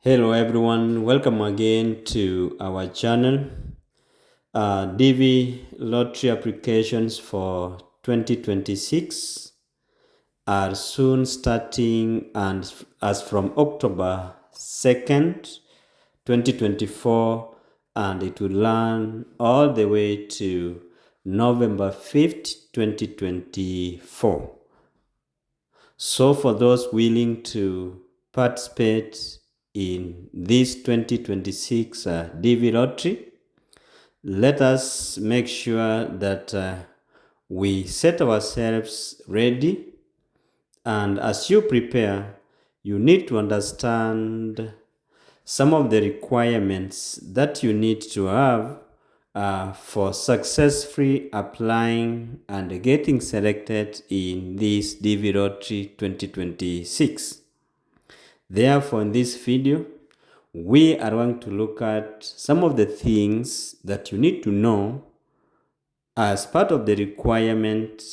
Hello everyone, welcome again to our channel. DV lottery applications for 2026 are soon starting, and as from October 2nd, 2024, and it will run all the way to November 5th, 2024. So for those willing to participate in this 2026 DV lottery, let us make sure that we set ourselves ready. And as you prepare, you need to understand some of the requirements that you need to have for successfully applying and getting selected in this DV Lottery 2026. Therefore, in this video, we are going to look at some of the things that you need to know as part of the requirement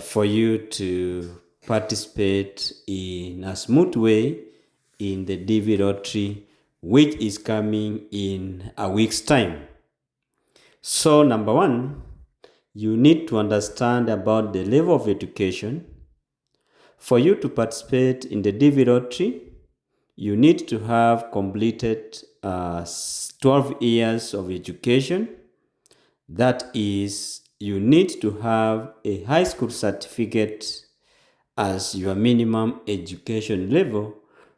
for you to participate in a smooth way in the DV Lottery, which is coming in a week's time. So number one, you need to understand about the level of education. For you to participate in the DV Lottery, you need to have completed 12 years of education. That is, you need to have a high school certificate as your minimum education level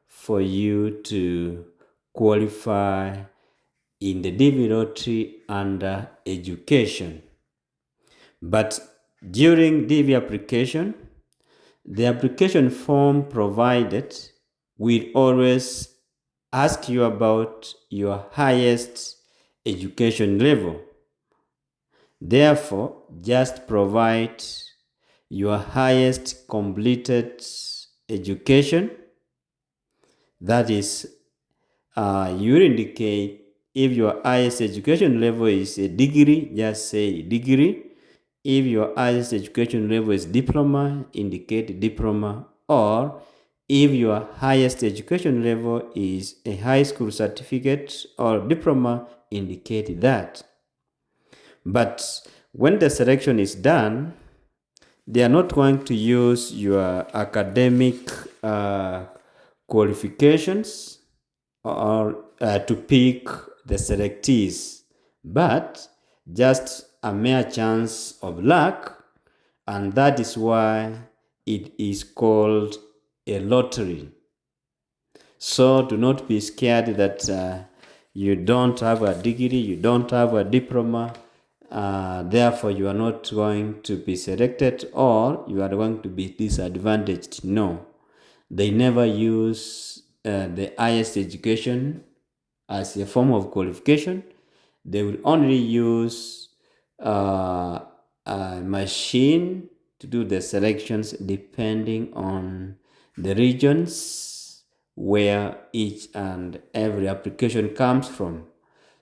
for you to qualify in the DV Lottery under education. But during DV application, the application form provided will always ask you about your highest education level. Therefore, just provide your highest completed education. That is, you indicate if your highest education level is a degree, just say degree. If your highest education level is diploma, indicate diploma. Or if your highest education level is a high school certificate or diploma, indicate that. But when the selection is done, they are not going to use your academic qualifications or to pick the selectees, but just a mere chance of luck, and that is why it is called a lottery. So do not be scared that you don't have a degree, you don't have a diploma, therefore you are not going to be selected or you are going to be disadvantaged. No, they never use the highest education as a form of qualification. They will only use a machine to do the selections depending on the regions where each and every application comes from.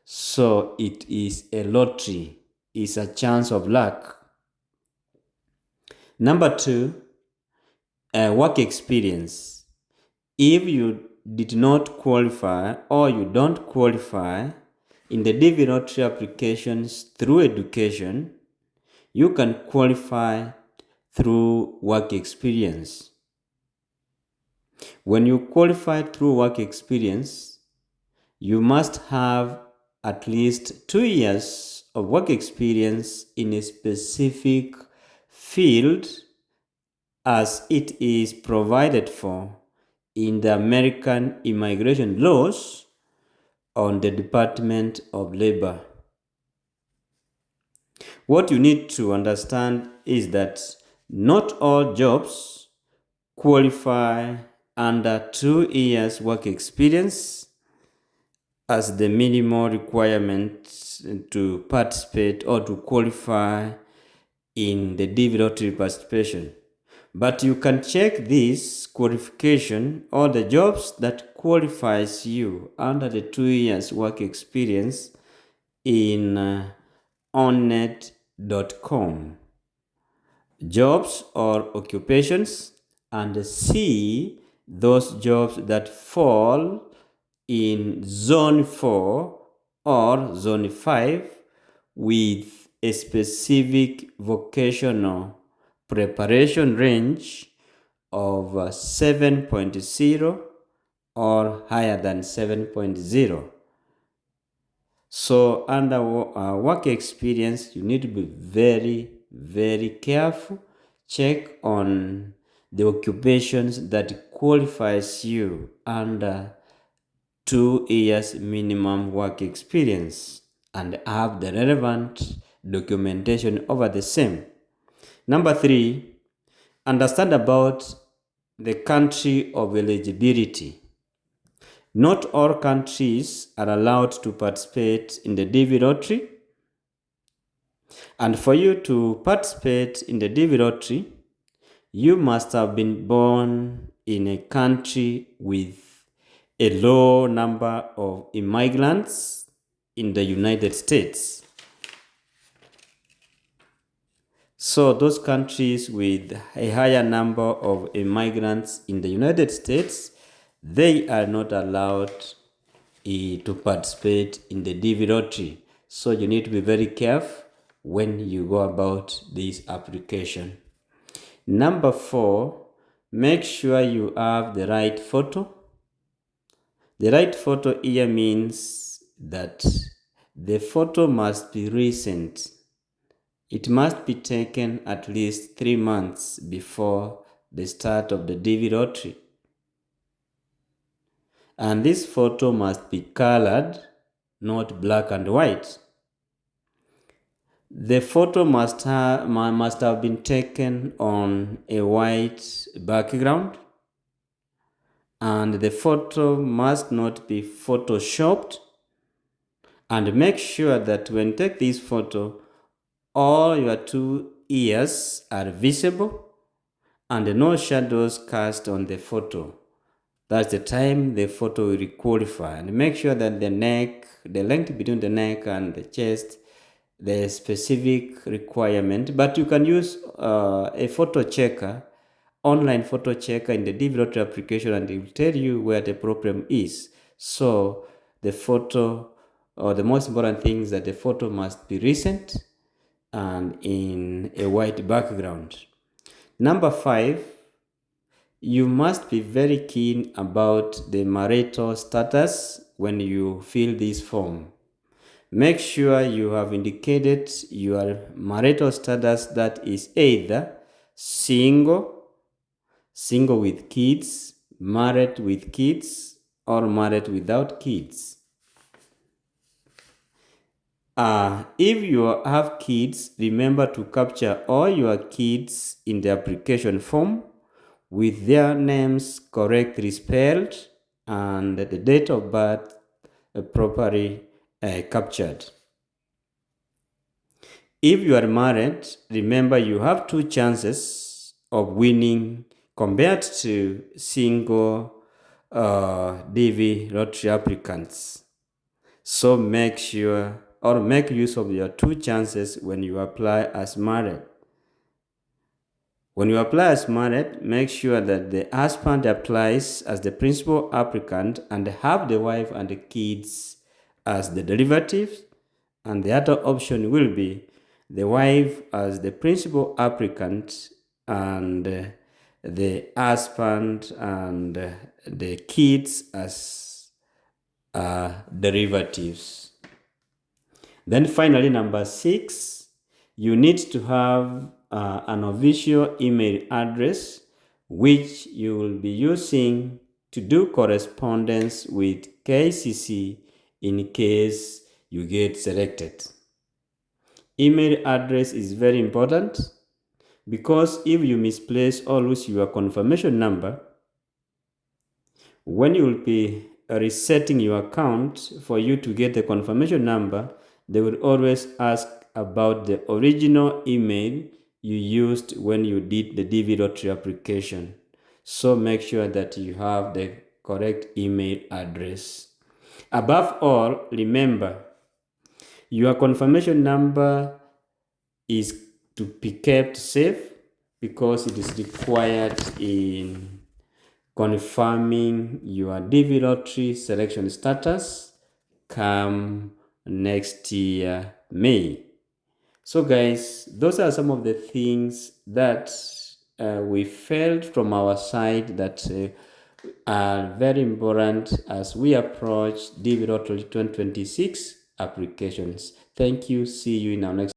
So it is a lottery, it's a chance of luck. Number two, work experience. If you did not qualify or you don't qualify in the DV Lottery applications through education, you can qualify through work experience. When you qualify through work experience, you must have at least 2 years of work experience in a specific field as it is provided for in the American immigration laws on the Department of Labor. What you need to understand is that not all jobs qualify under 2 years work experience as the minimal requirement to participate or to qualify in the DV Lottery participation. But you can check this qualification or the jobs that qualifies you under the 2 years work experience in onnet.com. Jobs or occupations, and see those jobs that fall in zone 4 or zone 5 with a specific vocational preparation range of 7.0 or higher than 7.0. So under work experience, you need to be very, very careful. Check on the occupations that qualifies you under 2 years minimum work experience and have the relevant documentation over the same. Number 3, understand about the country of eligibility. Not all countries are allowed to participate in the DV lottery. And for you to participate in the DV lottery, you must have been born in a country with a low number of immigrants in the United States. So those countries with a higher number of immigrants in the United States, they are not allowed to participate in the DV lottery. So you need to be very careful when you go about this application. Number 4, make sure you have the right photo. The right photo here means that the photo must be recent. It must be taken at least 3 months before the start of the DV lottery. And this photo must be colored, not black and white. The photo must have been taken on a white background, and the photo must not be photoshopped. And make sure that when you take this photo, all your 2 ears are visible and no shadows cast on the photo. That's the time the photo will qualify. And make sure that the neck, the length between the neck and the chest, the specific requirement. But you can use a photo checker, online photo checker in the DV lottery application, and it will tell you where the problem is. So the photo, or the most important thing, is that the photo must be recent and in a white background. Number 5, you must be very keen about the marital status when you fill this form. Make sure you have indicated your marital status, that is either single with kids, married with kids, or married without kids. If you have kids, remember to capture all your kids in the application form with their names correctly spelled and the date of birth properly captured. If you are married, remember you have 2 chances of winning compared to single DV lottery applicants. So make sure or make use of your 2 chances when you apply as married. When you apply as married, make sure that the husband applies as the principal applicant and have the wife and the kids as the derivatives, and the other option will be the wife as the principal applicant and the husband and the kids as derivatives. Then finally, number 6, you need to have an official email address which you will be using to do correspondence with KCC in case you get selected. Email address is very important because if you misplace or lose your confirmation number, when you will be resetting your account for you to get the confirmation number, they will always ask about the original email you used when you did the DV lottery application. So make sure that you have the correct email address. Above all, remember, your confirmation number is to be kept safe because it is required in confirming your DV lottery selection status come next year, May. So guys, those are some of the things that we felt from our side that are very important as we approach DV lottery 2026 applications. Thank you. See you in our next